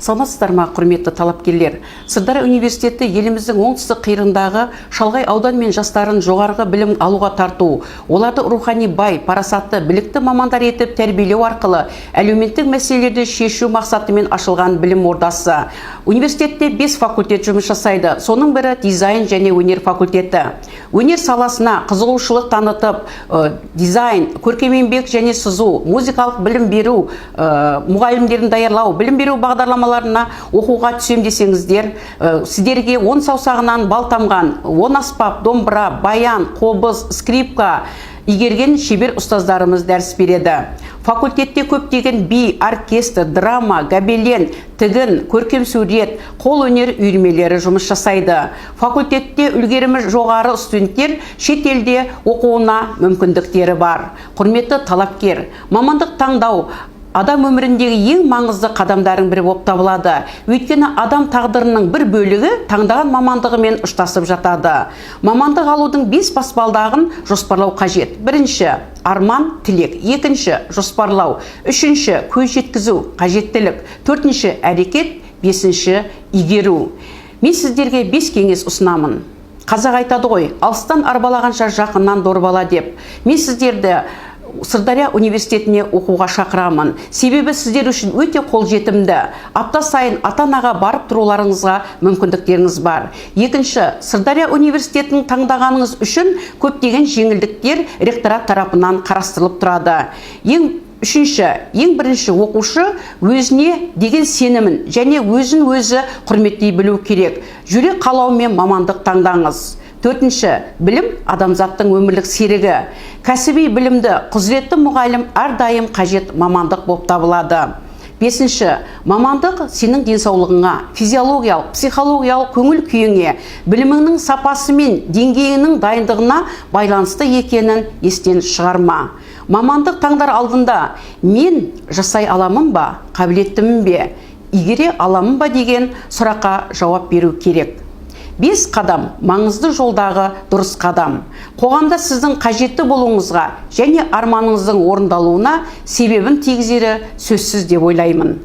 Саламатсыздар ма, құрметті талапкерлер? Сырдария университеті еліміздің оңтүстік қиырындағы шалғай аудан мен жастарын жоғарғы білім алуға тарту, оларды рухани бай, парасатты, білікті мамандар етіп тәрбиелеу арқылы әлеуметтік мәселелерді шешу мақсатымен ашылған білім ордасы. Университетте 5 факультет жұмыс жасайды. Соның бірі дизайн және өнер факультеті. Өнер саласына қызығушылық танытып, дизайн, көркем еңбек және сызу, музыкалық білім беру, мұғалімдерін даярлау, білім беру бағдарламаларына оқуға түсем десеңіздер, сіздерге 10 саусағынан бал тамған, 10 аспап, домбыра, баян, қобыз, скрипка игерген шебер ұстаздарымыз дәріс береді. Факультетте көптеген би, оркестр, драма, гобелен, тігін, көркем сурет, қол өнер үйірмелері жұмыс жасайды. Факультетте үлгерімі жоғары студенттер шет елде оқуына мүмкіндіктері бар. Құрметті талапкер, мамандық таңдау адам өміріндегі ең маңызды қадамдардың бірі болып табылады. Өйткені адам тағдырының бір бөлігі таңдаған мамандығымен ұштасып жатады. Мамандық алудың 5 баспалдағын жоспарлау қажет. Бірінші – арман, тілек. Екінші – жоспарлау. Үшінші – көз жеткізу, қажеттілік. Төртінші – әрекет. Бесінші – игеру. Мен сіздерге 5 кеңес ұсынамын. Қазақ айтады ғой, алыстан арбалағанша жақыннан дорбала деп. Мен сіздерді Сырдария университетіне оқуға шақырамын. Себебі сіздер үшін өте қолжетімді. Апта сайын ата-анаға барып тұруларыңызға мүмкіндіктеріңіз бар. Екінші, Сырдария университетінің таңдағаныңыз үшін көптеген жеңілдіктер ректорат тарапынан қарастырылып тұрады. Үшінші, ең бірінші оқушы өзіне деген сенімін және өзін өзі құрметтей білу керек. Жүрек қалауымен мамандық таңдаңыз. Төртінші, білім адамзаттың өмірлік серігі. Кәсіби білімді құзыретті мұғалім әрдайым қажет мамандық болып табылады. Бесінші, мамандық сенің денсаулығыңа, физиологиялық, психологиялық көңіл күйіңе, біліміңнің сапасы мен деңгейінің дайындығына байланысты екенін естен шығарма. Мамандық таңдар алдында мен жасай аламын ба, қабілеттімін бе, игере аламын ба деген сұраққа жауап беру керек. 5 қадам маңызды жолдағы дұрыс қадам. Қоғамда сіздің қажетті болуыңызға және арманыңыздың орындалуына себебін тигізері сөзсіз деп ойлаймын.